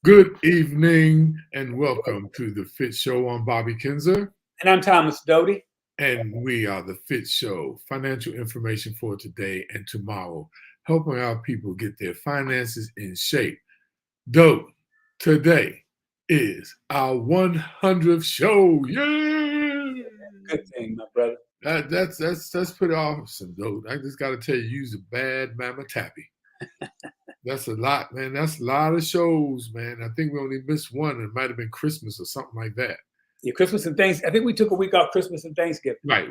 Good evening and welcome to the FITT Show. I'm Bobby Kinzer, And I'm Thomas Doty. and we are the FITT Show, financial information for today and tomorrow, helping our people get their finances in shape. Dope, today is our 100th show. Yay! Good thing, my brother. That's pretty awesome, dope. I just got to tell you, you's a bad mama tappy. That's a lot, man. That's a lot of shows, man. I think we only missed one. It might have been Christmas or something like that. Yeah, Christmas and Thanksgiving. I think we took a week off Christmas and Thanksgiving. Right.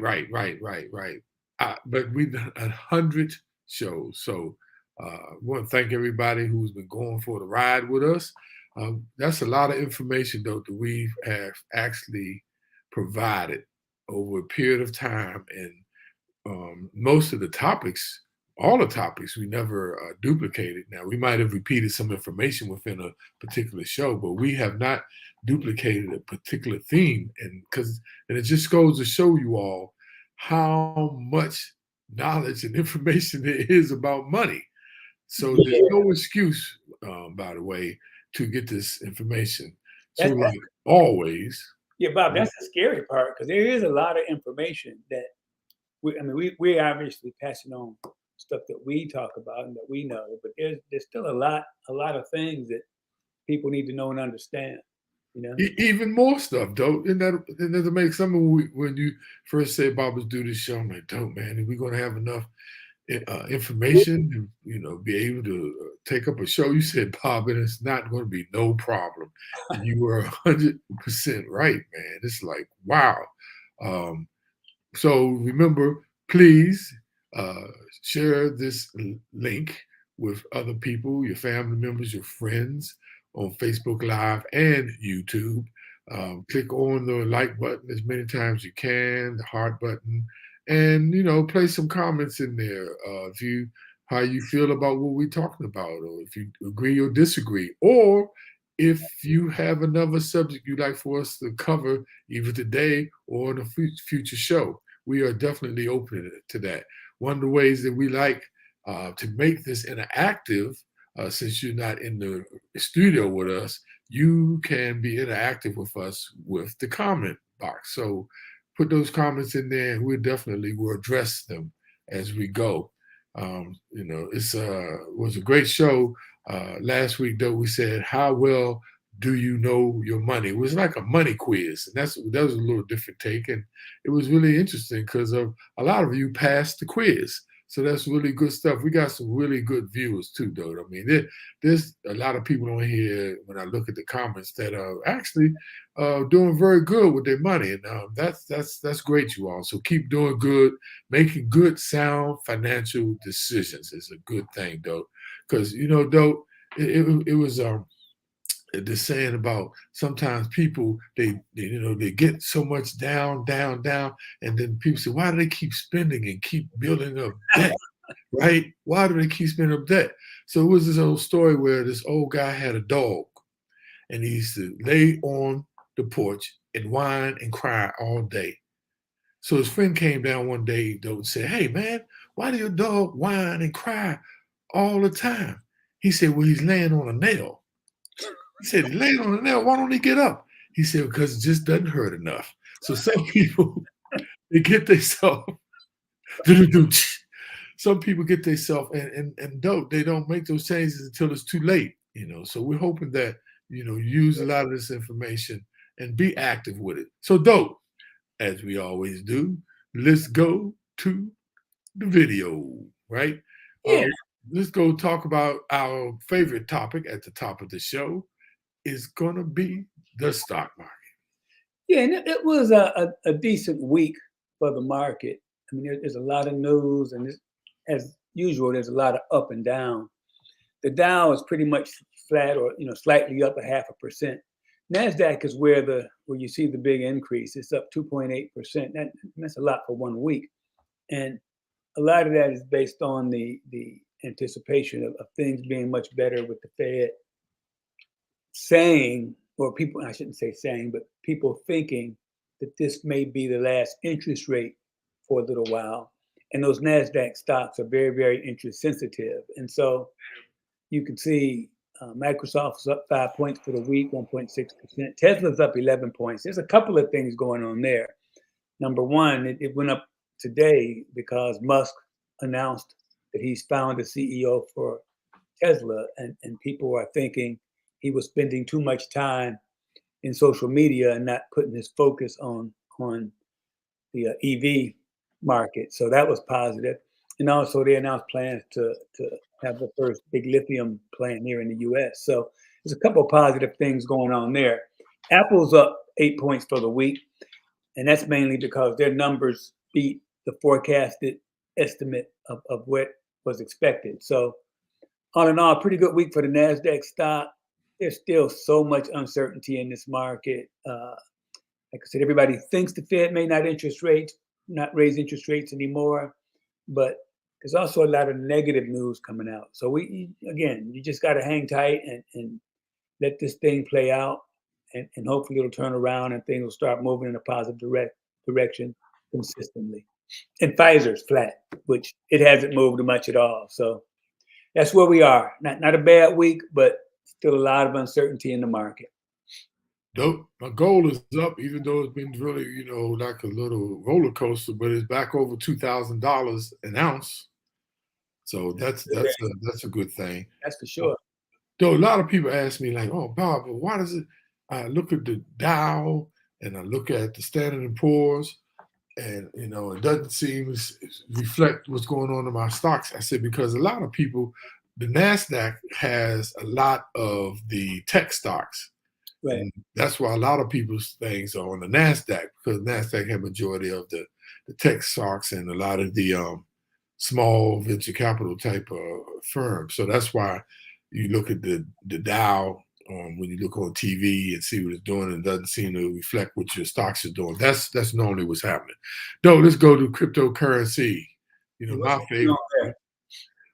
But we've done 100 shows. So I want to thank everybody who's been going for the ride with us. That's a lot of information, though, that we have actually provided over a period of time. And most of the topics, all the topics, we never duplicated. Now, we might have repeated some information within a particular show, but we have not duplicated a particular theme. And it just goes to show you all how much knowledge and information there is about money. So there's no excuse, by the way, to get this information. So like always. Yeah, Bob, that's the scary part because there is a lot of information that we're obviously passing on stuff that we talk about and that we know, but there's still a lot of things that people need to know and understand. You know, Even more stuff, dope. And that make some of when you first say Bob was do this show, I'm like, dope, man. Are we going to have enough information to be able to take up a show? You said, Bob, and it's not going to be no problem. And you were 100% right, man. It's like, wow. So remember, please share this link with other people, your family members, your friends on Facebook Live and YouTube. Click on the like button as many times as you can, the heart button, and place some comments in there. How you feel about what we're talking about, or if you agree or disagree, or if you have another subject you'd like for us to cover either today or in a future show. We are definitely open to that. One of the ways that we like to make this interactive, since you're not in the studio with us, you can be interactive with us with the comment box. So put those comments in there, and we definitely will address them as we go. It was a great show. Last week, though, we said, how well do you know your money? It was like a money quiz, and that was a little different take, and it was really interesting because a lot of you passed the quiz. So that's really good stuff. We got some really good viewers too, though. I mean, there's a lot of people on here when I look at the comments that are actually doing very good with their money, and that's great, you all. So keep doing good, making good, sound financial decisions is a good thing, though, because though it was the saying about sometimes people they get so much down, and then people say, why do they keep spending and keep building up debt? Right? Why do they keep spending up debt? So it was this old story where this old guy had a dog, and he used to lay on the porch and whine and cry all day. So his friend came down one day though and said, hey man, why do your dog whine and cry all the time? He said, well, he's laying on a nail. He said, he laid on the nail. Why don't he get up? He said, because it just doesn't hurt enough. So some people, they get themselves, some people get themselves and they don't make those changes until it's too late, So we're hoping that, use a lot of this information and be active with it. So dope, as we always do, let's go to the video, right? yeah, Let's go talk about our favorite topic at the top of the show. Is going to be the stock market. yeah, and it was a decent week for the market. I mean, there's a lot of news, and as usual, there's a lot of up and down. The Dow is pretty much flat, or slightly up 0.5%. Nasdaq is where you see the big increase. It's up 2.8%. That's a lot for 1 week, and a lot of that is based on the anticipation of things being much better with the Fed saying, or people, I shouldn't say saying, but people thinking that this may be the last interest rate for a little while. And those NASDAQ stocks are very, very interest sensitive. And so you can see Microsoft was up 5 points for the week, 1.6%. Tesla's up 11 points. There's a couple of things going on there. Number one, it went up today because Musk announced that he's found a CEO for Tesla, and people are thinking he was spending too much time in social media and not putting his focus on the EV market. So that was positive. And also they announced plans to have the first big lithium plant here in the US. So there's a couple of positive things going on there. Apple's up 8 points for the week, and that's mainly because their numbers beat the forecasted estimate of what was expected. So all in all, pretty good week for the NASDAQ stock. There's still so much uncertainty in this market. Like I said, everybody thinks the Fed may not raise interest rates anymore, but there's also a lot of negative news coming out. So you just got to hang tight and let this thing play out, and hopefully it'll turn around and things will start moving in a positive direction consistently. And Pfizer's flat, which it hasn't moved much at all. So that's where we are. Not a bad week, but still a lot of uncertainty in the market. Dope. My gold is up, even though it's been really, like a little roller coaster, but it's back over $2,000 an ounce. So that's a good thing. That's for sure. Though a lot of people ask me like, "Oh, Bob, why does it?" I look at the Dow and I look at the Standard and Poor's, and it doesn't seem to reflect what's going on in my stocks. I said because a lot of people, the Nasdaq has a lot of the tech stocks. Right. And that's why a lot of people's things are on the Nasdaq, because Nasdaq have majority of the tech stocks and a lot of the small venture capital type of firms. So that's why you look at the Dow when you look on TV and see what it's doing, and it doesn't seem to reflect what your stocks are doing. That's normally what's happening. Though, let's go to cryptocurrency. My favorite.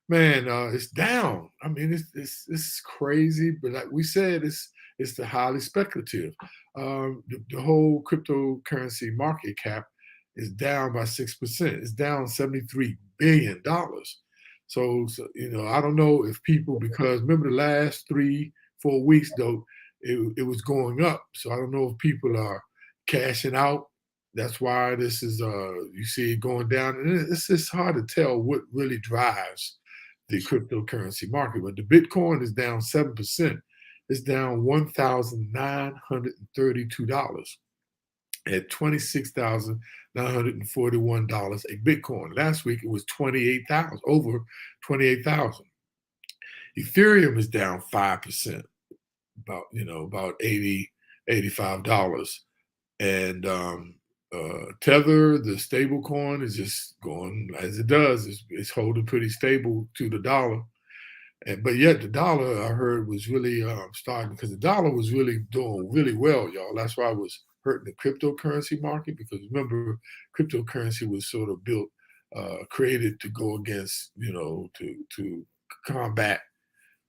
Man, it's down. I mean, it's crazy, but like we said, it's the highly speculative. The whole cryptocurrency market cap is down by 6%. It's down $73 billion. So I don't know if people, because remember the last 3-4 weeks though, it was going up. So I don't know if people are cashing out. That's why this is you see it going down, and it's just hard to tell what really drives the cryptocurrency market. But the Bitcoin is down 7%. It's down $1,932 at $26,941 a Bitcoin. Last week it was 28,000, over 28,000. Ethereum is down 5%, about $85. And Tether, the stable coin, is just going as it does. It's holding pretty stable to the dollar. But yet the dollar, I heard, was really starting, because the dollar was really doing really well, y'all. That's why I was hurting the cryptocurrency market, because remember, cryptocurrency was sort of built, created to go against, to combat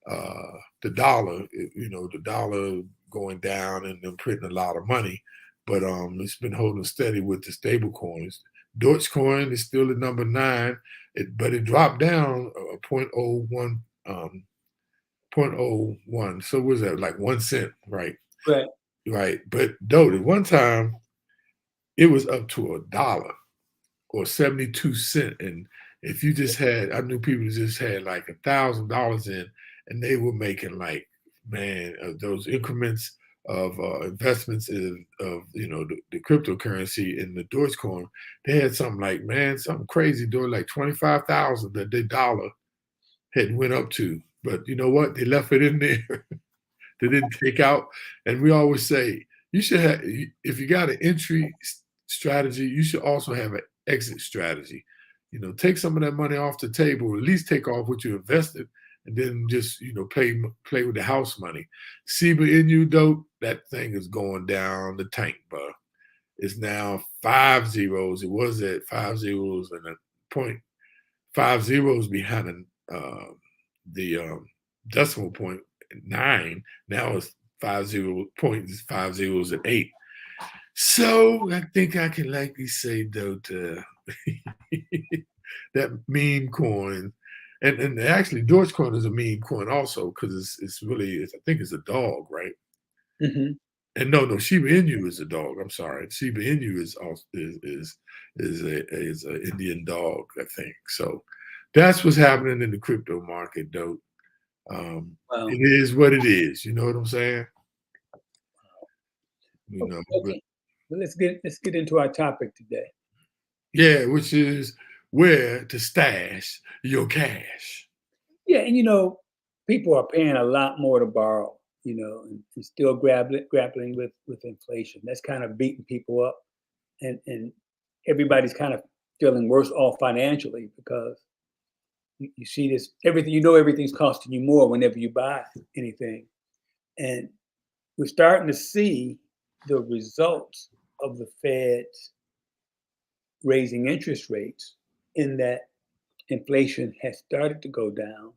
the dollar, the dollar going down and them printing a lot of money. But it's been holding steady with the stable coins. Dogecoin is still at number 9, but it dropped down 0.01. 0.01. So what was that, like 1 cent, right? Right. But though at one time it was up to $1 or 72 cents. And if you just had, I knew people who just had like $1,000 in, and they were making like, man, those increments of investments of the cryptocurrency in the Dogecoin. They had something like, man, something crazy, doing like 25,000 that the dollar had went up to. But you know what? They left it in there. They didn't take out. And we always say, you should have, if you got an entry strategy, you should also have an exit strategy. Take some of that money off the table, or at least take off what you invested, and then just, play with the house money. SIBA Inu, though, that thing is going down the tank, bro. It's now 5 zeros. It was at 5 zeros and a point. 5 zeros behind the decimal point 9. Now it's 5 zeros at 8. So I think I can likely say, though, to that meme coin, And actually, Dogecoin is a meme coin also because it's really I think it's a dog, right? Hmm. And no, Shiba Inu is a dog. I'm sorry, Shiba Inu is also is a Indian dog, I think. So that's what's happening in the crypto market, though. Wow. It is what it is. You know what I'm saying? You know, but Okay. Well, let's get into our topic today. yeah, which is where to stash your cash. Yeah, and people are paying a lot more to borrow, and still grappling with inflation. That's kind of beating people up, and everybody's kind of feeling worse off financially because you see this everything. Everything's costing you more whenever you buy anything, and we're starting to see the results of the Fed's raising interest rates in that inflation has started to go down,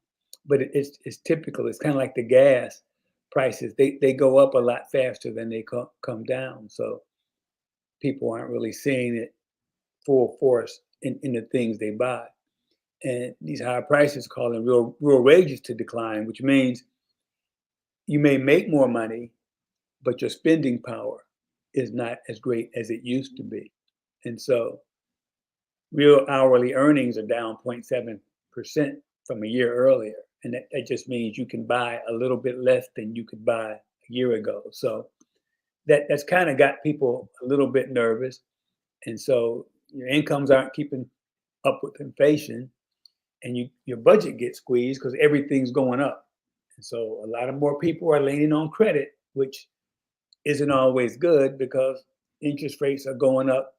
but it's typical. It's kind of like the gas prices. They go up a lot faster than they come down. So people aren't really seeing it full force in the things they buy. And these higher prices causing real wages to decline, which means you may make more money, but your spending power is not as great as it used to be. And so real hourly earnings are down 0.7% from a year earlier. And that just means you can buy a little bit less than you could buy a year ago. So that's kind of got people a little bit nervous. And so your incomes aren't keeping up with inflation, and your budget gets squeezed because everything's going up. And so a lot of more people are leaning on credit, which isn't always good because interest rates are going up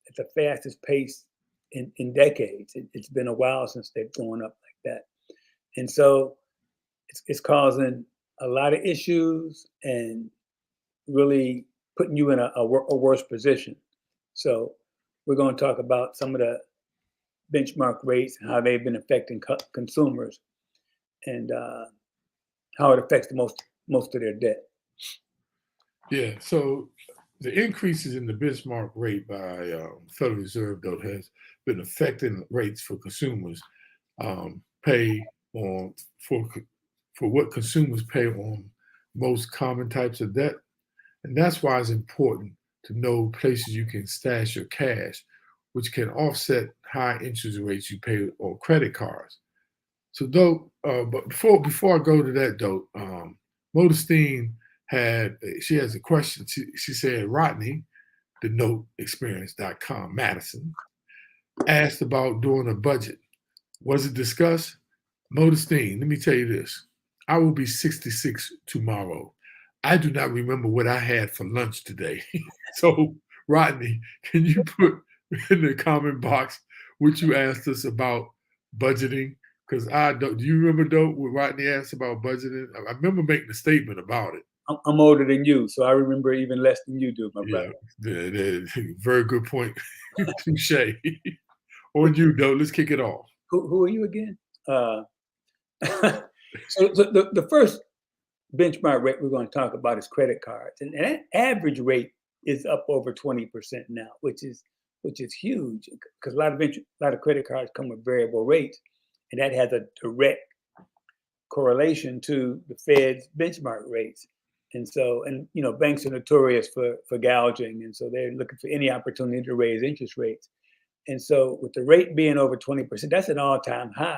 at the fastest pace in decades. It's been a while since they've gone up like that. And so it's causing a lot of issues and really putting you in a worse position. So we're going to talk about some of the benchmark rates and how they've been affecting consumers, and how it affects most of their debt. Yeah. So the increases in the benchmark rate by Federal Reserve, though, has been affecting rates for consumers pay on for what consumers pay on most common types of debt, and that's why it's important to know places you can stash your cash, which can offset high interest rates you pay on credit cards. So, though, but before I go to that, though, Modestine she has a question. She said, Rodney, the noteexperience.com, Madison, asked about doing a budget. Was it discussed? Modestine, let me tell you this. I will be 66 tomorrow. I do not remember what I had for lunch today. So, Rodney, can you put in the comment box what you asked us about budgeting? Because I don't. Do you remember though what Rodney asked about budgeting? I remember making a statement about it. I'm older than you, so I remember even less than you do, my Yeah, brother. very good point. Touche. On you, though. Let's kick it off. Who are you again? So the first benchmark rate we're going to talk about is credit cards, and that average rate is up over 20% now, which is huge because a lot of credit cards come with variable rates, and that has a direct correlation to the Fed's benchmark rates. And so, banks are notorious for gouging, and so they're looking for any opportunity to raise interest rates. And so, with the rate being over 20%, that's an all-time high,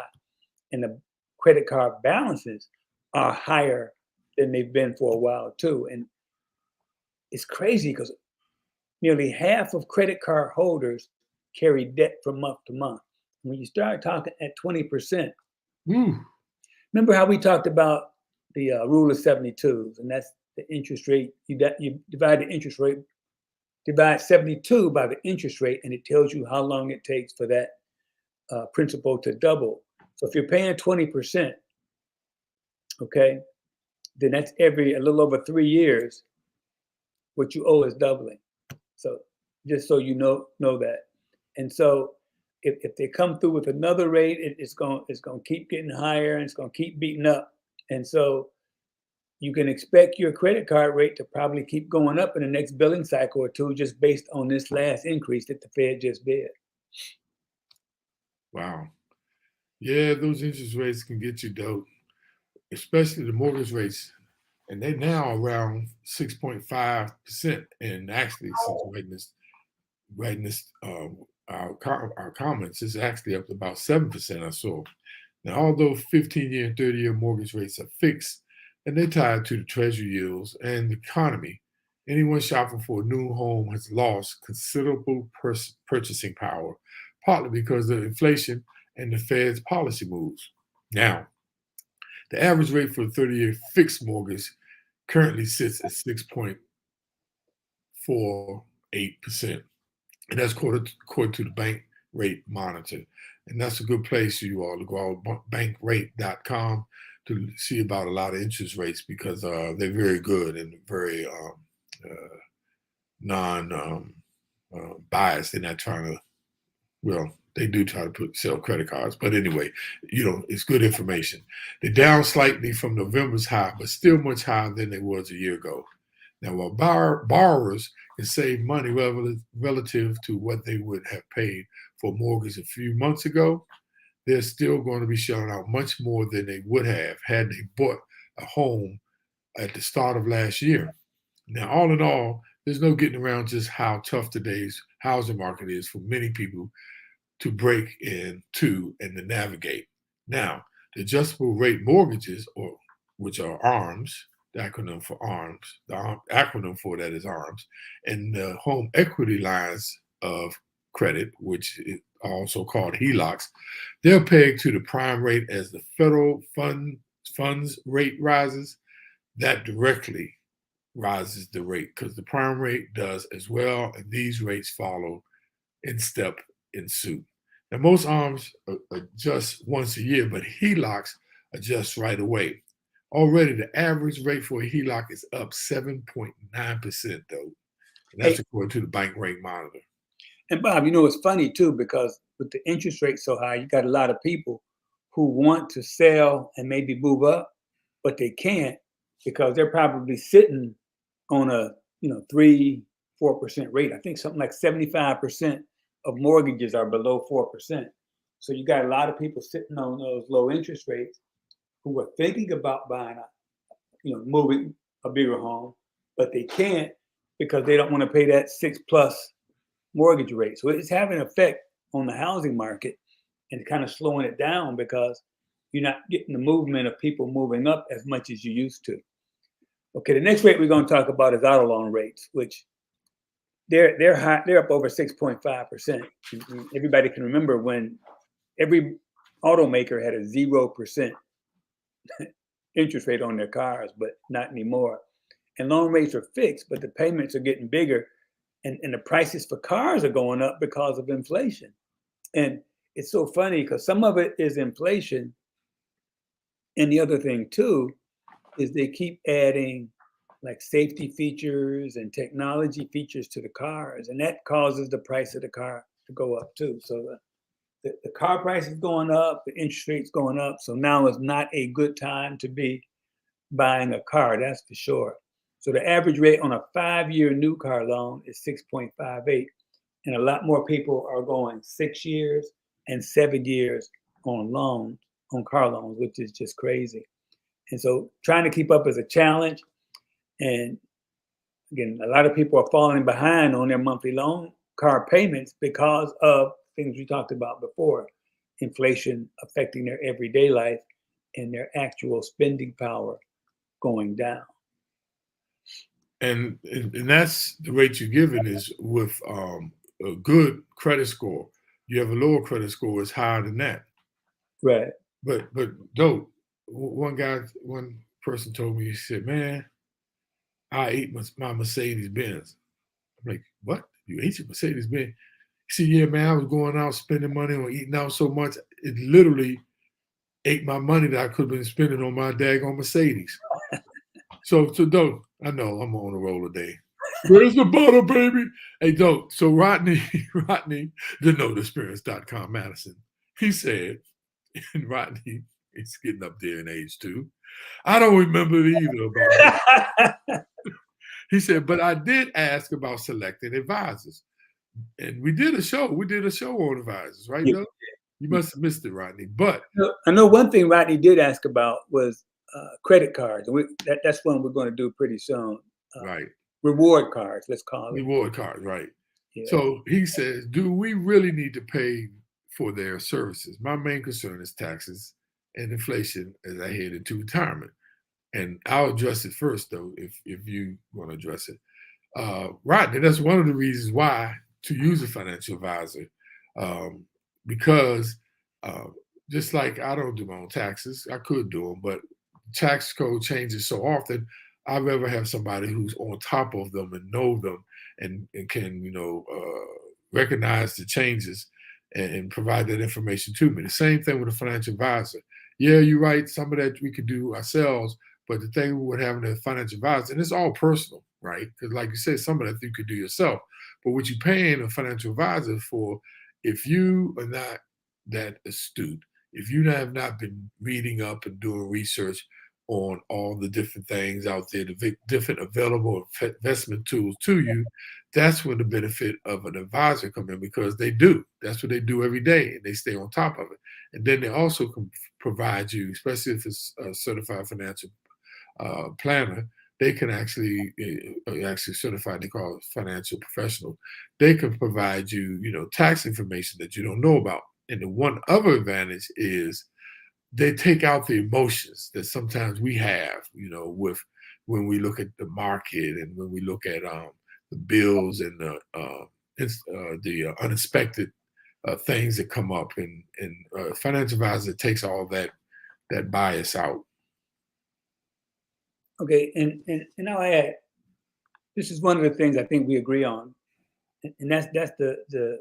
and the credit card balances are higher than they've been for a while too. And it's crazy because nearly half of credit card holders carry debt from month to month. When you start talking at 20%, Woo. remember how we talked about the rule of 72s, and that's the interest rate. You divide the interest rate, divide 72 by the interest rate, and it tells you how long it takes for that principal to double. So if you're paying 20%, okay, then that's every a little over 3 years, what you owe is doubling. So just so you know that. And so if they come through with another rate, it's going to keep getting higher, and it's going to keep beating up. And so you can expect your credit card rate to probably keep going up in the next billing cycle or two, just based on this last increase that the Fed just did. Wow. Yeah, those interest rates can get you dope, especially the mortgage rates. And they now around 6.5%. And actually, since writing this our comments, it's actually up to about 7% or so. Now, although 15-year and 30-year mortgage rates are fixed and they're tied to the treasury yields and the economy, anyone shopping for a new home has lost considerable purchasing power, partly because of inflation and the Fed's policy moves. Now, the average rate for a 30-year fixed mortgage currently sits at 6.48%. And that's according to the bank rate monitor. And that's a good place for you all to go out, bankrate.com, to see about a lot of interest rates because they're very good and very non biased. They're not trying to, well, they do try to sell credit cards. But anyway, it's good information. They're down slightly from November's high, but still much higher than they was a year ago. Now, while borrowers can save money relative to what they would have paid for a mortgage a few months ago, they're still going to be shelling out much more than they would have had they bought a home at the start of last year. Now, all in all, there's no getting around just how tough today's housing market is for many people to break into and to navigate. Now, the adjustable rate mortgages, or which are ARMs, the acronym for ARMS, the acronym for that is ARMS, and the home equity lines of credit, which is also called HELOCs, they're pegged to the prime rate. As the federal funds rate rises, that directly rises the rate because the prime rate does as well, and these rates follow in step in suit. Now, most ARMs adjust once a year, but HELOCs adjust right away. Already, the average rate for a HELOC is up 7.9%, though. And that's Hey, according to the bank rate monitor. and Bob, it's funny too, because with the interest rate so high, you got a lot of people who want to sell and maybe move up, but they can't because they're probably sitting on a 3-4% rate. I think something like 75% of mortgages are below 4%. So you got a lot of people sitting on those low interest rates who are thinking about buying moving a bigger home, but they can't because they don't want to pay that 6+ mortgage rate. So it's having an effect on the housing market and kind of slowing it down because you're not getting the movement of people moving up as much as you used to. Okay, the next rate we're going to talk about is auto loan rates, which they're high, they're up over 6.5%. Everybody can remember when every automaker had a 0% interest rate on their cars, but not anymore. And loan rates are fixed, but the payments are getting bigger, and the prices for cars are going up because of inflation. And it's so funny because some of it is inflation, and the other thing too is they keep adding like safety features and technology features to the cars, and that causes the price of the car to go up too. So the car price is going up, the interest rate's going up. So now is not a good time to be buying a car, that's for sure. So the average rate on a 5-year new car loan is 6.58, and a lot more people are going 6 years and 7 years on car loans, which is just crazy. And so trying to keep up is a challenge. And again, a lot of people are falling behind on their monthly loan car payments because of things we talked about before, inflation affecting their everyday life and their actual spending power going down. And that's the rate you're given is with a good credit score. You have a lower credit score, it's higher than that. Right. But dope. One person told me, he said, "Man, I ate my Mercedes Benz." I'm like, "What? You ate your Mercedes Benz?" He said, "Yeah, man, I was going out spending money on eating out so much, it literally ate my money that I could have been spending on my daggone Mercedes." So dope. I know I'm on a roll today. Where's the butter, baby? Hey, dope. So Rodney, the noteexperience.com, Madison, he said, and Rodney is getting up there in age too. I don't remember it either about He said, but I did ask about selecting advisors. And we did a show. We did a show on advisors, right, Yeah. Doug? You must have missed it, Rodney. But I know one thing Rodney did ask about was credit cards. That's one we're going to do pretty soon. right, Reward cards, let's call it. reward cards, right. Yeah. So he says, do we really need to pay for their services? My main concern is taxes and inflation as I head into retirement. And I'll address it first, though, if you want to address it. Rodney, that's one of the reasons why to use a financial advisor, because just like I don't do my own taxes, I could do them, but tax code changes so often. I'd rather have somebody who's on top of them and know them and can, recognize the changes and provide that information to me. The same thing with a financial advisor. Yeah, you're right. Some of that we could do ourselves, but the thing with having a financial advisor, and it's all personal, right? Because like you said, some of that you could do yourself. But what you're paying a financial advisor for, if you are not that astute, if you have not been reading up and doing research on all the different things out there, the different available investment tools to you, that's where the benefit of an advisor come in, because they do. That's what they do every day, and they stay on top of it. And then they also can provide you, especially if it's a certified financial planner, they can actually certified, they call it financial professional. They can provide you, tax information that you don't know about. And the one other advantage is they take out the emotions that sometimes we have, with when we look at the market and when we look at the bills and the unexpected things that come up. And financial advisor takes all that bias out. Okay, and I'll add, this is one of the things I think we agree on, and that's the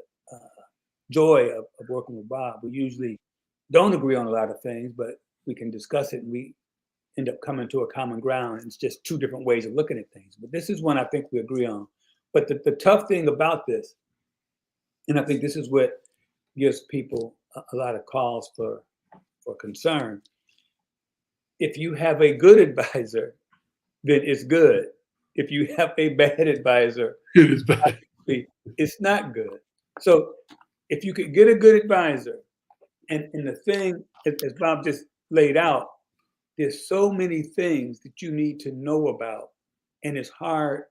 joy of working with Bob. We usually don't agree on a lot of things, but we can discuss it and we end up coming to a common ground. It's just two different ways of looking at things. But this is one I think we agree on. But the tough thing about this, and I think this is what gives people a lot of cause for concern. If you have a good advisor, then it's good. If you have a bad advisor, It is bad. It's not good. So if you could get a good advisor, and the thing, as Bob just laid out, there's so many things that you need to know about. And it's hard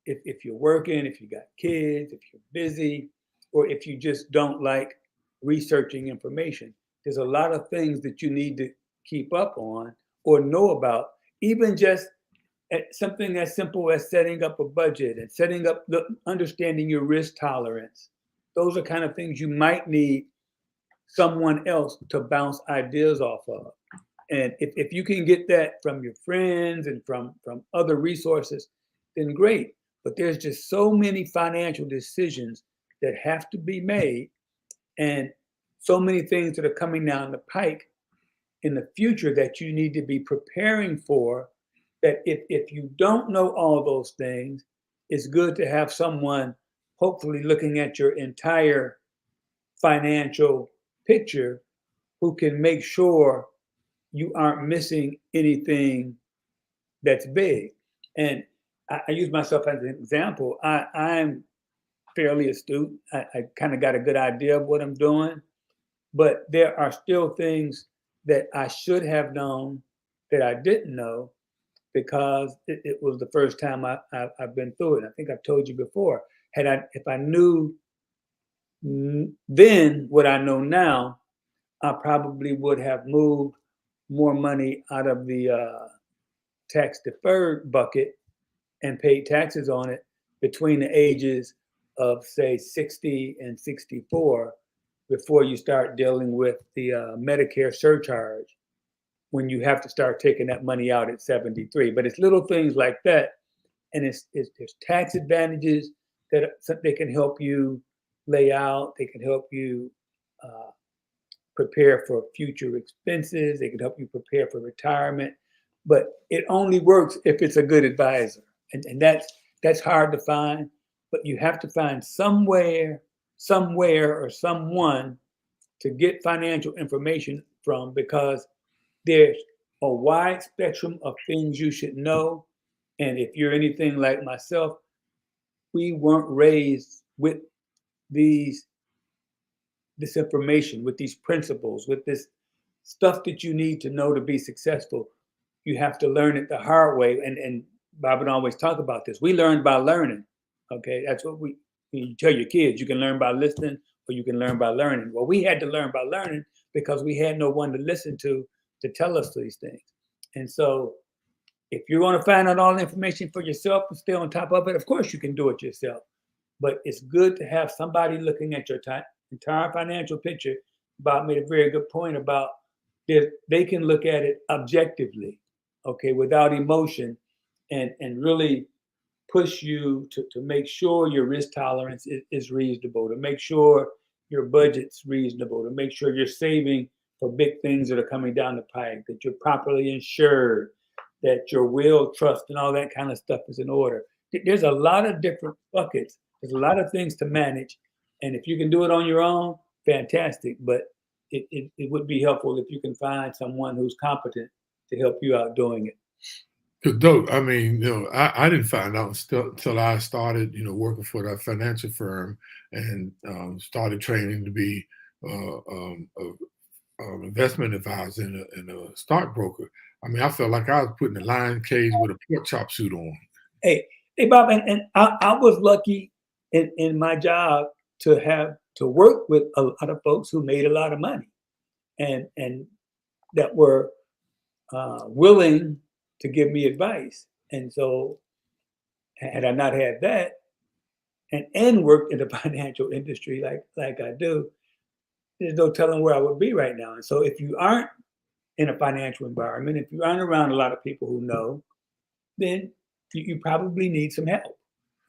if you're working, if you got kids, if you're busy, or if you just don't like researching information. There's a lot of things that you need to keep up on or know about, even just something as simple as setting up a budget and understanding your risk tolerance. Those are kind of things you might need someone else to bounce ideas off of. And if you can get that from your friends and from other resources, then great. But there's just so many financial decisions that have to be made, and so many things that are coming down the pike in the future that you need to be preparing for, that if you don't know all those things, it's good to have someone hopefully looking at your entire financial picture who can make sure you aren't missing anything that's big. And I use myself as an example. I'm fairly astute. I kind of got a good idea of what I'm doing, but there are still things that I should have known that I didn't know, because it was the first time I've been through it. I think I've told you before. If I knew then what I know now, I probably would have moved more money out of the tax deferred bucket and paid taxes on it between the ages of, say, 60 and 64, before you start dealing with the Medicare surcharge, when you have to start taking that money out at 73. But it's little things like that. And there's tax advantages that they can help you lay out. They can help you prepare for future expenses. They can help you prepare for retirement. But it only works if it's a good advisor. And that's hard to find. But you have to find somewhere or someone to get financial information from, because there's a wide spectrum of things you should know. And if you're anything like myself, we weren't raised with these this information, with these principles, with this stuff that you need to know to be successful. You have to learn it the hard way. And Bob and I always talk about this. We learn by learning. Okay, that's what you tell your kids. You can learn by listening, or you can learn by learning. Well, we had to learn by learning because we had no one to listen to tell us these things. And so, if you're going to find out all the information for yourself and stay on top of it, of course you can do it yourself. But it's good to have somebody looking at your entire financial picture. Bob made a very good point about they can look at it objectively, okay, without emotion, and really push you to make sure your risk tolerance is reasonable, to make sure your budget's reasonable, to make sure you're saving for big things that are coming down the pike, that you're properly insured, that your will, trust, and all that kind of stuff is in order. There's a lot of different buckets. There's a lot of things to manage. And if you can do it on your own, fantastic. But it would be helpful if you can find someone who's competent to help you out doing it. Cause dope. I mean, I didn't find out until I started, working for that financial firm and started training to be a investment advisor and a stockbroker. I mean, I felt like I was putting a lion cage with a pork chop suit on. Hey, Bob, and I was lucky in my job to work with a lot of folks who made a lot of money, and that were willing to give me advice. And so, had I not had that, and worked in the financial industry like I do, there's no telling where I would be right now. And so, if you aren't in a financial environment, if you aren't around a lot of people who know, then you probably need some help.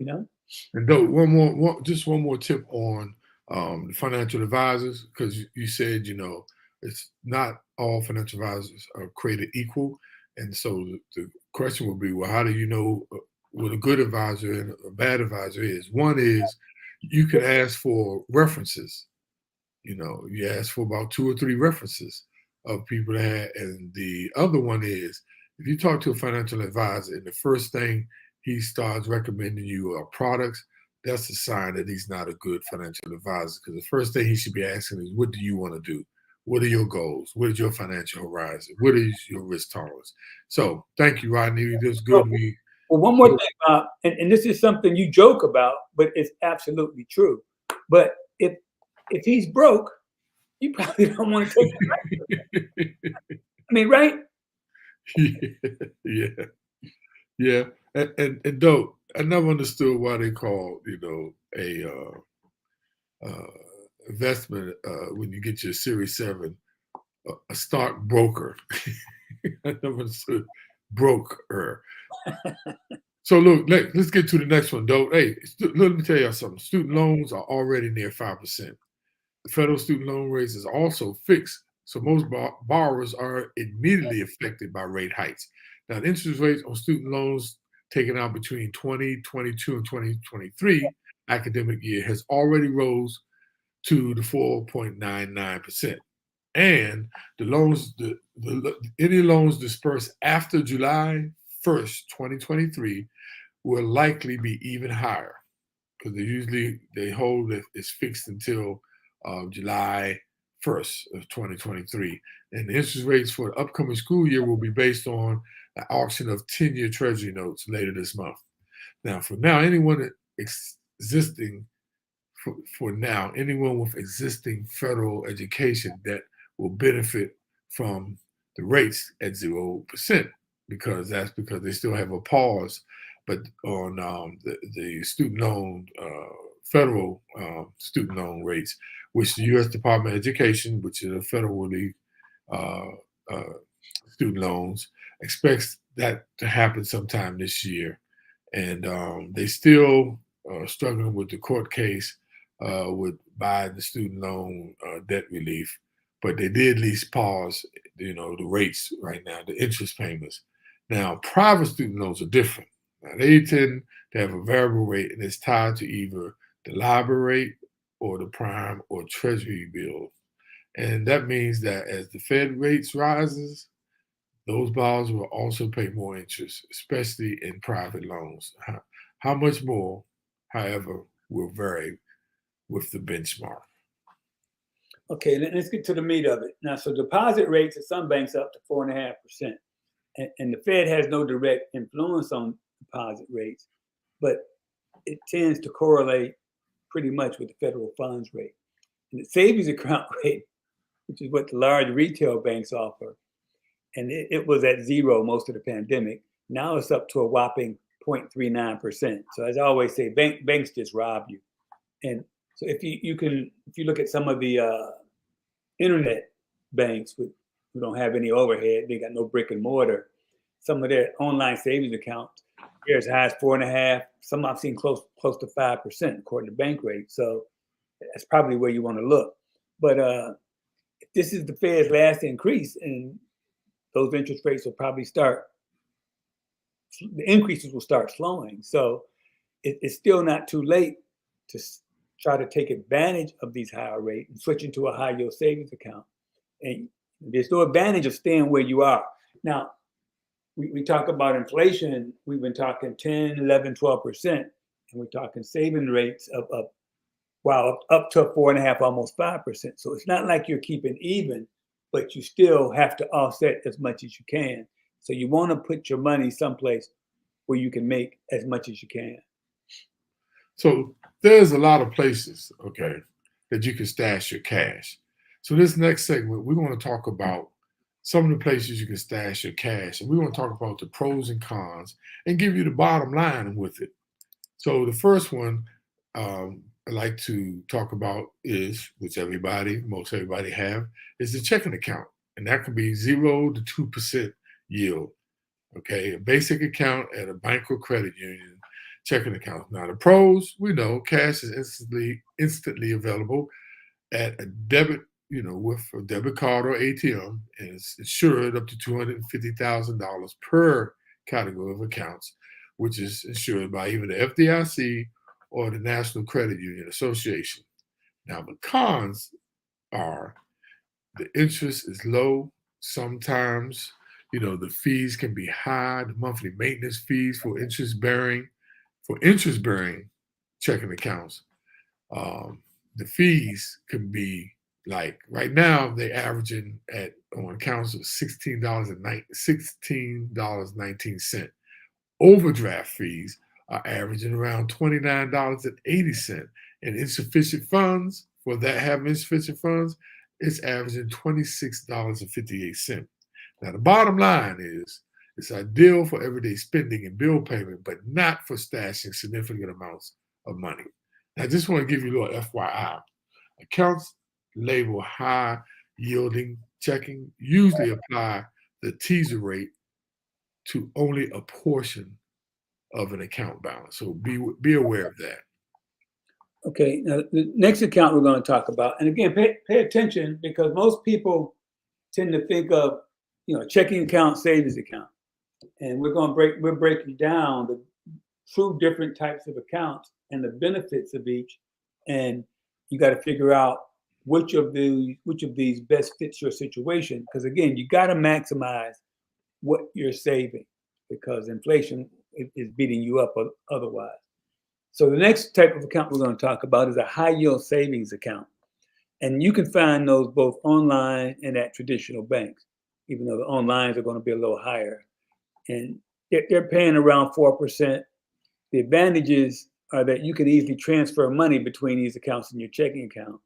And though just one more tip on the financial advisors, because you said it's not all financial advisors are created equal, and so the question would be, well, how do you know what a good advisor and a bad advisor is? One is you can ask for references. You ask for about 2 or 3 references of people that had, and the other one is if you talk to a financial advisor and the first thing he starts recommending you are products, that's a sign that he's not a good financial advisor. Because the first thing he should be asking is, what do you want to do? What are your goals? What is your financial horizon? What is your risk tolerance? So thank you, Rodney. It was good. Well, one more thing, Bob, and this is something you joke about, but it's absolutely true. But if he's broke, you probably don't want to take it. I mean, right? Yeah. And though I never understood why they call a investment when you get your Series 7 a stockbroker. I never understood broker. So look, let's get to the next one, though. Hey, let me tell you something. Student loans are already near 5%. The federal student loan rate is also fixed, so most borrowers are immediately affected by rate hikes. Now, the interest rates on student loans taken out between 2022 and 2023 academic year has already rose to the 4.99%. And the loans, any loans dispersed after July 1st, 2023 will likely be even higher because they hold that it's fixed until July 1st of 2023. And the interest rates for the upcoming school year will be based on the auction of 10-year Treasury notes later this month. Now, anyone with existing federal education that will benefit from the rates at 0%, because they still have a pause, but on the student loan, federal student loan rates, which the U.S. Department of Education, which is a federally student loans, expects that to happen sometime this year. And they still struggling with the court case with buying the student loan debt relief, but they did at least pause, the rates right now, the interest payments. Now, private student loans are different. Now, they tend to have a variable rate, and it's tied to either the LIBOR rate or the prime or treasury bill. And that means that as the Fed rates rises, those borrowers will also pay more interest, especially in private loans. How much more, however, will vary with the benchmark. Okay, let's get to the meat of it. Now, so deposit rates at some banks up to 4.5%. And the Fed has no direct influence on deposit rates, but it tends to correlate pretty much with the federal funds rate. And the savings account rate, which is what the large retail banks offer, and it was at zero most of the pandemic. Now it's up to a whopping 0.39%. So as I always say, banks just rob you. And so if you look at some of the internet banks who don't have any overhead, they got no brick and mortar. Some of their online savings accounts, they're as high as 4.5. Some I've seen close to 5% according to bank rates. So that's probably where you want to look. But if this is the Fed's last increase, and those interest rates will probably the increases will start slowing. So it's still not too late to try to take advantage of these higher rates and switch into a high yield savings account. And there's no advantage of staying where you are. Now, we talk about inflation, we've been talking 10, 11, 12%, and we're talking saving rates of up to 4.5, almost 5%. So it's not like you're keeping even, but you still have to offset as much as you can. So you want to put your money someplace where you can make as much as you can. So there's a lot of places, okay, that you can stash your cash. So this next segment, we're going to talk about some of the places you can stash your cash. And we want to talk about the pros and cons and give you the bottom line with it. So the first one I like to talk about is, which most everybody have, is the checking account. And that can be 0 to 2% yield. Okay, a basic account at a bank or credit union checking account. Now the pros, we know cash is instantly available at a debit, with a debit card or ATM, and it's insured up to $250,000 per category of accounts, which is insured by either the FDIC or the National Credit Union Association. Now the cons are the interest is low. Sometimes, the fees can be high. The monthly maintenance fees for interest-bearing checking accounts. The fees can be like right now they're averaging on accounts of $16.19. Overdraft fees are averaging around $29.80, and insufficient funds for that having insufficient funds, it's averaging $26.58. Now the bottom line is it's ideal for everyday spending and bill payment, but not for stashing significant amounts of money. Now I just want to give you a little FYI. Accounts labeled high yielding checking usually apply the teaser rate to only a portion of an account balance. So be aware of that. Okay, now the next account we're going to talk about, and again, pay attention because most people tend to think of, checking account, savings account, and we're breaking down the two different types of accounts and the benefits of each, and you got to figure out which of these best fits your situation. Because again, you got to maximize what you're saving because inflation is beating you up otherwise. So the next type of account we're going to talk about is a high yield savings account. And you can find those both online and at traditional banks, even though the onlines are going to be a little higher. And they're paying around 4%. The advantages are that you can easily transfer money between these accounts in your checking account,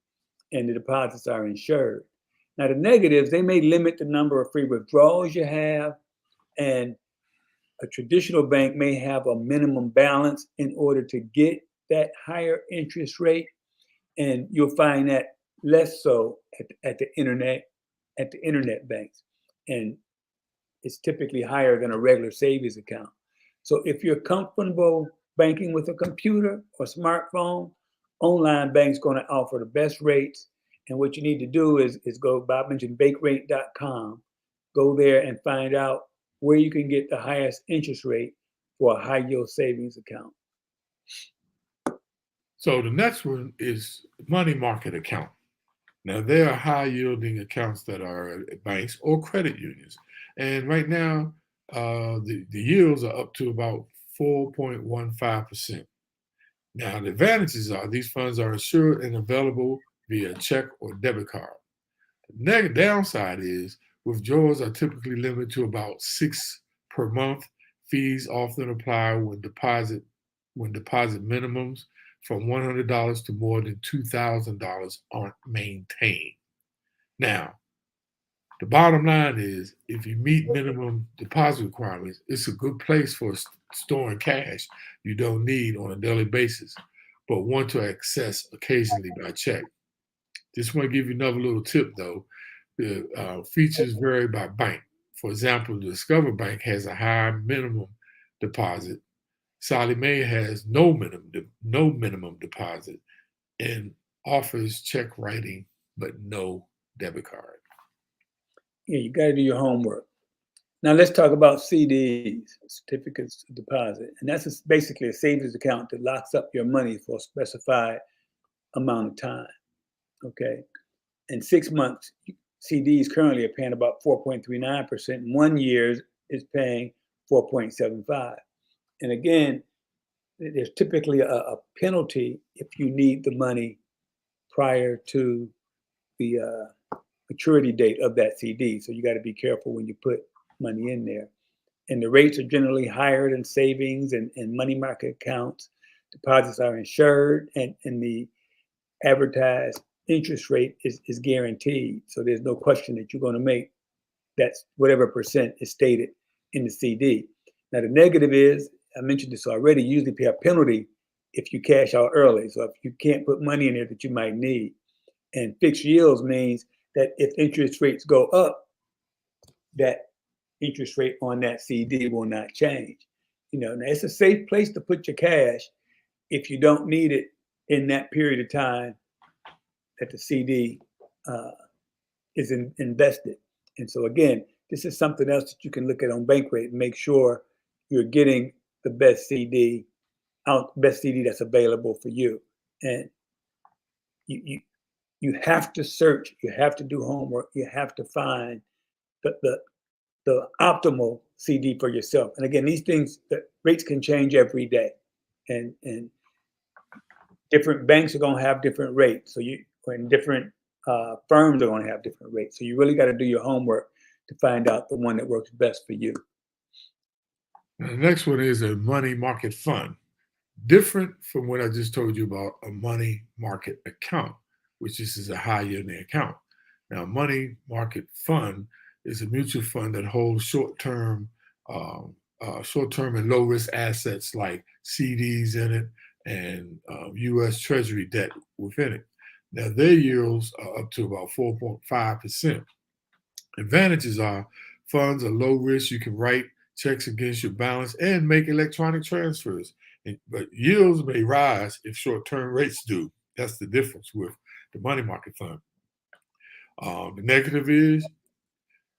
and the deposits are insured. Now, the negatives, they may limit the number of free withdrawals you have, and a traditional bank may have a minimum balance in order to get that higher interest rate, and you'll find that less so at the internet banks, and it's typically higher than a regular savings account. So if you're comfortable banking with a computer or smartphone, online bank's going to offer the best rates. And what you need to do is go, Bob mentioned bankrate.com, go there and find out where you can get the highest interest rate for a high yield savings account. So the next one is money market account. Now there are high yielding accounts that are at banks or credit unions. And right now, the yields are up to about 4.15%. Now the advantages are these funds are insured and available via check or debit card. The downside is withdrawals are typically limited to about 6 per month. Fees often apply when deposit minimums from $100 to more than $2,000 aren't maintained. Now, the bottom line is if you meet minimum deposit requirements, it's a good place for storing cash you don't need on a daily basis, but want to access occasionally by check. Just want to give you another little tip though. The features vary by bank. For example, the Discover Bank has a high minimum deposit. Sallie Mae has no minimum deposit and offers check writing but no debit card. Yeah, you got to do your homework. Now let's talk about CDs, certificates of deposit, and that's basically a savings account that locks up your money for a specified amount of time. Okay, in 6 months, CDs currently are paying about 4.39%. And 1 year is paying 4.75. And again, there's typically a penalty if you need the money prior to the maturity date of that CD. So you got to be careful when you put money in there. And the rates are generally higher than savings and money market accounts. Deposits are insured, and the advertised interest rate is guaranteed. So there's no question that you're going to make that's whatever percent is stated in the CD. Now, the negative is, I mentioned this already, you usually pay a penalty if you cash out early. So if you can't put money in there that you might need. And fixed yields means that if interest rates go up, that interest rate on that CD will not change. Now it's a safe place to put your cash if you don't need it in that period of time that the CD is invested. And so again, this is something else that you can look at on Bankrate and make sure you're getting the best CD that's available for you. And you have to search, you have to do homework, you have to find the optimal CD for yourself. And again, these things, the rates can change every day, and different banks are going to have different rates. And different firms are going to have different rates. So you really got to do your homework to find out the one that works best for you. Now, the next one is a money market fund. Different from what I just told you about a money market account, which is a high yielding account. Now, a money market fund is a mutual fund that holds short-term and low-risk assets like CDs in it and U.S. Treasury debt within it. Now, their yields are up to about 4.5%. Advantages are funds are low risk. You can write checks against your balance and make electronic transfers. But yields may rise if short-term rates do. That's the difference with the money market fund. The negative is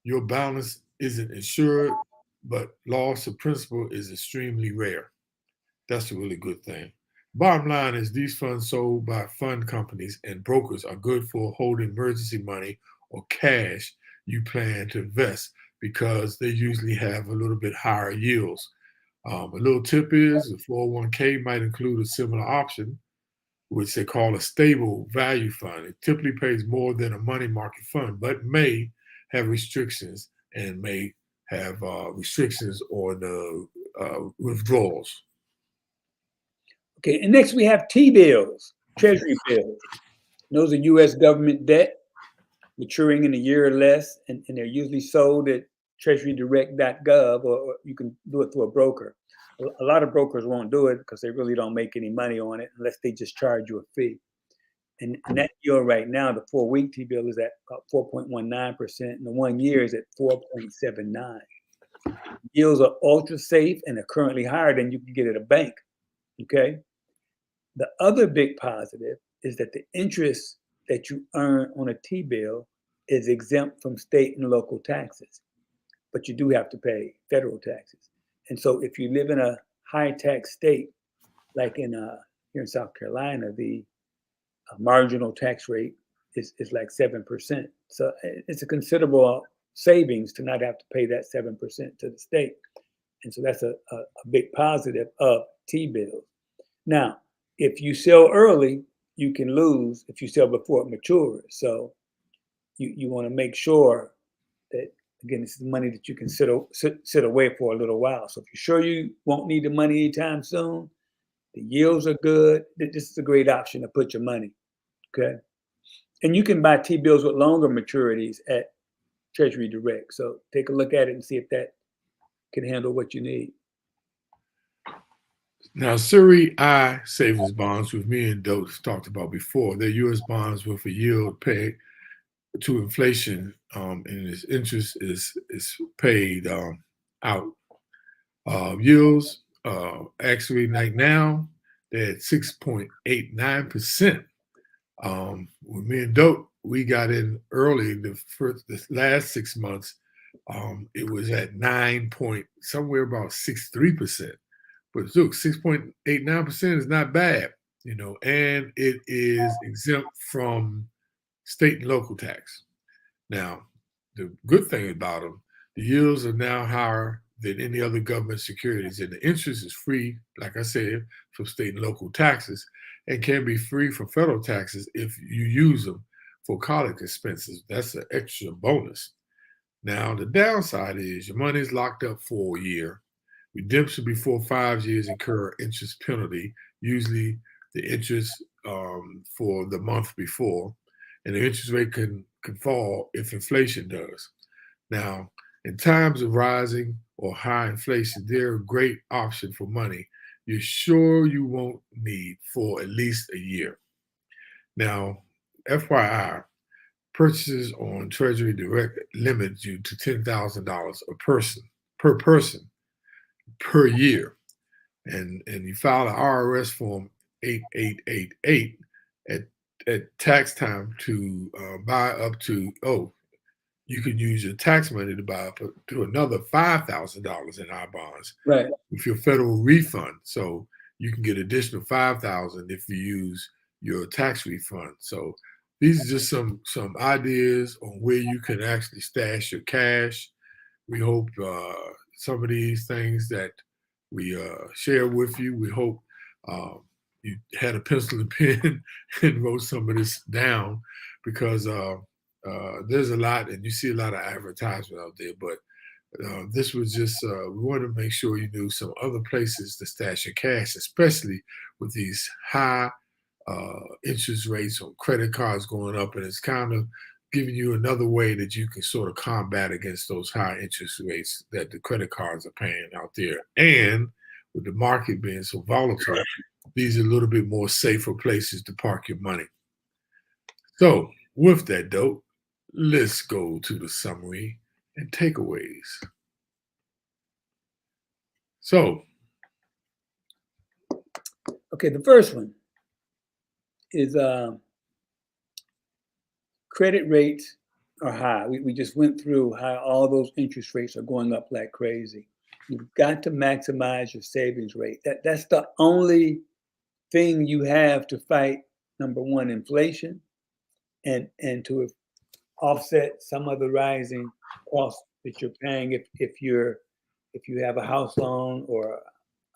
your balance isn't insured, but loss of principal is extremely rare. That's a really good thing. Bottom line is these funds sold by fund companies and brokers are good for holding emergency money or cash you plan to invest because they usually have a little bit higher yields. A little tip is the 401k might include a similar option, which they call a stable value fund. It typically pays more than a money market fund, but may have restrictions and may have restrictions on withdrawals. Okay, and next we have T-bills, Treasury bills. Those are U.S. government debt maturing in a year or less, and they're usually sold at treasurydirect.gov, or you can do it through a broker. A lot of brokers won't do it because they really don't make any money on it unless they just charge you a fee. And that yield right now, the 4-week T-bill is at about 4.19%, and the 1 year is at 4.79. Yields are ultra safe and are currently higher than you can get at a bank. Okay. The other big positive is that the interest that you earn on a T-bill is exempt from state and local taxes, but you do have to pay federal taxes. And so if you live in a high tax state, like here in South Carolina, the marginal tax rate is like 7%. So it's a considerable savings to not have to pay that 7% to the state. And so that's a big positive of T-bills. Now, if you sell early, you can lose if you sell before it matures. So you want to make sure that, again, this is money that you can sit away for a little while. So if you're sure you won't need the money anytime soon, the yields are good, this is a great option to put your money. Okay. And you can buy T-bills with longer maturities at Treasury Direct. So take a look at it and see if that can handle what you need. Now, Series I savings bonds, with me and Dotes talked about before, they're U.S. bonds with a yield pegged to inflation, and its interest is paid out. Yields, actually, like now, they're at 6.89%. With me and Dope, we got in early. The last 6 months, it was at 9 point somewhere about 63%. But look, 6.89% is not bad, and it is exempt from state and local tax. Now, the good thing about them, the yields are now higher than any other government securities, and the interest is free, like I said, from state and local taxes, and can be free from federal taxes if you use them for college expenses. That's an extra bonus. Now, the downside is your money is locked up for a year. Redemption before 5 years incur interest penalty, usually the interest for the month before, and the interest rate can fall if inflation does. Now, in times of rising or high inflation, they're a great option for money you're sure you won't need for at least a year. Now, FYI, purchases on Treasury Direct limit you to $10,000 per person per year. And you file an IRS form 8888 at tax time to buy up to, you can use your tax money to buy up to another $5,000 in our bonds, right, with your federal refund. So you can get additional $5,000 if you use your tax refund. So these are just some ideas on where you can actually stash your cash. We hope some of these things that we share with you, we hope you had a pencil and pen and wrote some of this down, because there's a lot, and you see a lot of advertisement out there, but this was just, we wanted to make sure you knew some other places to stash your cash, especially with these high interest rates on credit cards going up, and it's kind of giving you another way that you can sort of combat against those high interest rates that the credit cards are paying out there. And with the market being so volatile, these are a little bit more safer places to park your money. So with that, Dope, let's go to the summary and takeaways. So, okay, the first one is credit rates are high. We just went through how all those interest rates are going up like crazy. You've got to maximize your savings rate. That's the only thing you have to fight, number one, inflation, and to offset some of the rising costs that you're paying if you have a house loan, or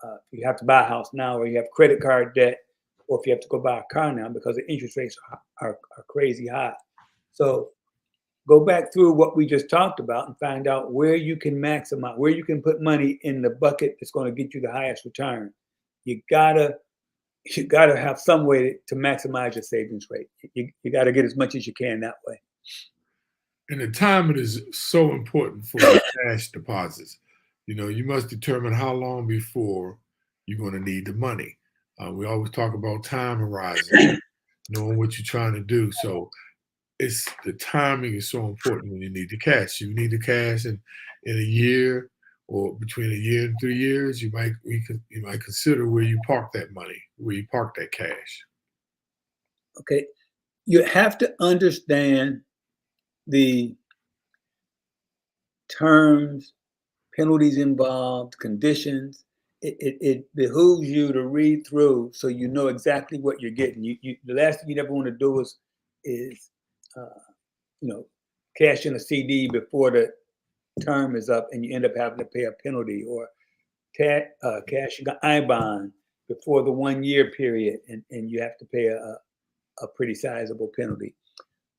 if you have to buy a house now, or you have credit card debt, or if you have to go buy a car now, because the interest rates are crazy high. So go back through what we just talked about and find out where you can maximize, where you can put money in the bucket that's going to get you the highest return. You gotta have some way to maximize your savings rate. You gotta get as much as you can that way. and the timing is so important for the cash deposits. You must determine how long before you're going to need the money. We always talk about time horizon, knowing what you're trying to do. So the timing is so important when you need the cash. You need the cash in a year, or between a year and 3 years. You might consider where you park that money, where you park that cash. Okay, you have to understand the terms, penalties involved, conditions. It behooves you to read through so you know exactly what you're getting. The last thing you ever want to do is cash in a CD before the term is up, and you end up having to pay a penalty, or cash an I-bond before the 1 year period, and you have to pay a pretty sizable penalty.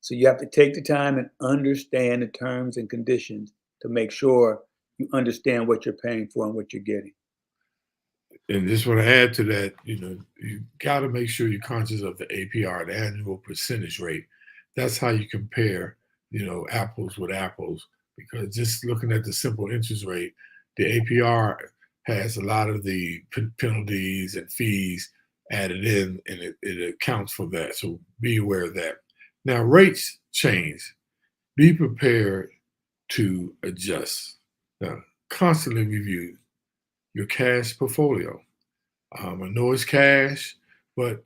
So you have to take the time and understand the terms and conditions to make sure you understand what you're paying for and what you're getting. And just want to add to that, you got to make sure you're conscious of the APR, the annual percentage rate. That's how you compare, apples with apples. Because just looking at the simple interest rate, the APR has a lot of the penalties and fees added in, and it accounts for that. So be aware of that. Now, rates change. Be prepared to adjust. Now, constantly review your cash portfolio. I know it's cash, but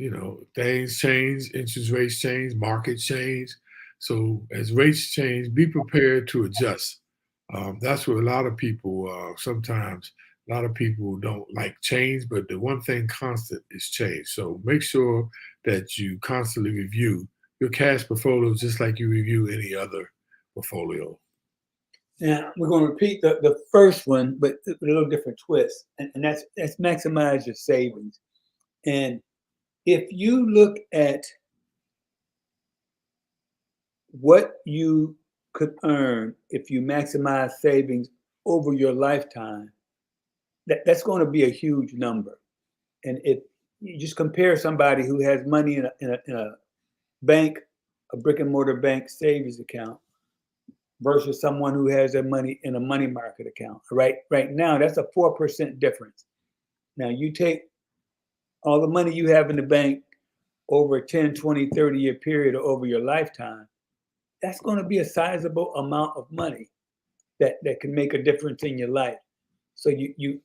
things change, interest rates change, markets change. So as rates change, be prepared to adjust. That's what a lot of people sometimes a lot of people don't like change, but the one thing constant is change. So make sure that you constantly review your cash portfolio just like you review any other portfolio. Now we're going to repeat the first one, but with a little different twist, and that's maximize your savings. And if you look at what you could earn if you maximize savings over your lifetime, that's going to be a huge number. And if you just compare somebody who has money in a bank, a brick and mortar bank savings account, versus someone who has their money in a money market account. Right now, that's a 4% difference. Now you take all the money you have in the bank over a 10, 20, 30-year period or over your lifetime, that's going to be a sizable amount of money that can make a difference in your life. So you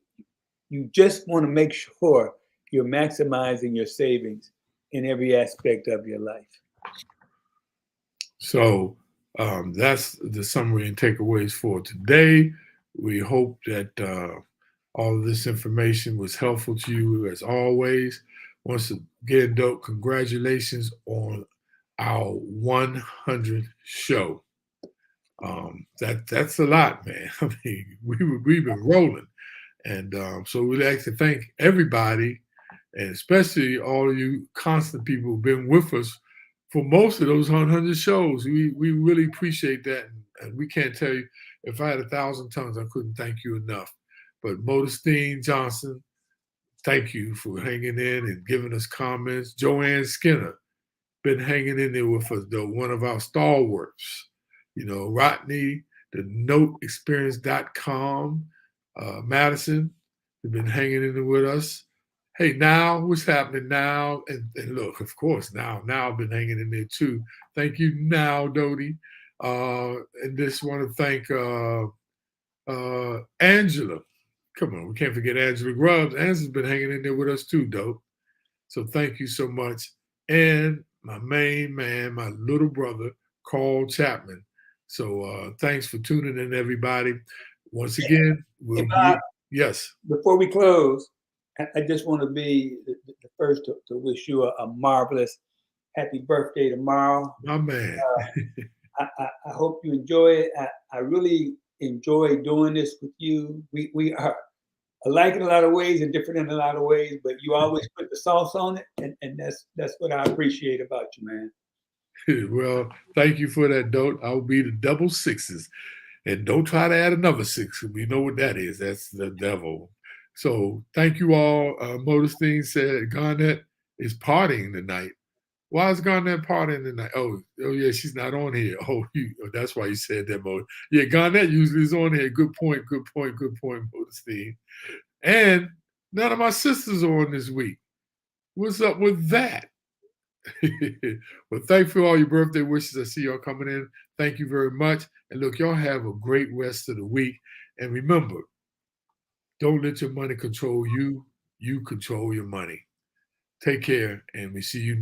just want to make sure you're maximizing your savings in every aspect of your life. So that's the summary and takeaways for today. We hope that all of this information was helpful to you as always. Once again, Dope, congratulations on our 100 show. That's a lot, man. I mean, we've been rolling. And so we'd like to thank everybody, and especially all of you constant people who've been with us for most of those 100 shows. We really appreciate that. And we can't tell you, if I had 1,000 tongues, I couldn't thank you enough. But Modestine Johnson, thank you for hanging in and giving us comments. Joanne Skinner, been hanging in there with us, though, one of our stalwarts. Rodney, the noteexperience.com, Madison, have been hanging in there with us. Hey, now, what's happening now? And look, of course, now I've been hanging in there too. Thank you, now, Dodie. And just want to thank Angela. Come on, we can't forget Angela Grubbs. Angela's been hanging in there with us too, Dope. So thank you so much. And my main man, my little brother, Carl Chapman. So thanks for tuning in, everybody. Once again, we'll be, yes. Before we close, I just want to be the first to wish you a marvelous happy birthday tomorrow. My man. I hope you enjoy it. I really enjoy doing this with you. We are alike in a lot of ways and different in a lot of ways, but you always put the sauce on it, and that's what I appreciate about you, man. Well, thank you for that, Dope. I'll be the double sixes. And don't try to add another six. We know what that is. That's the devil. So thank you all. Modestine said Garnett is partying tonight. Why is Garnett partying tonight? Oh yeah, she's not on here. That's why you said that, Mo. Yeah, Garnett usually is on here. Good point, Modestine. And none of my sisters are on this week. What's up with that? Well, thank you for all your birthday wishes. I see y'all coming in. Thank you very much. And look, y'all have a great rest of the week. And remember, don't let your money control you. You control your money. Take care, and we see you next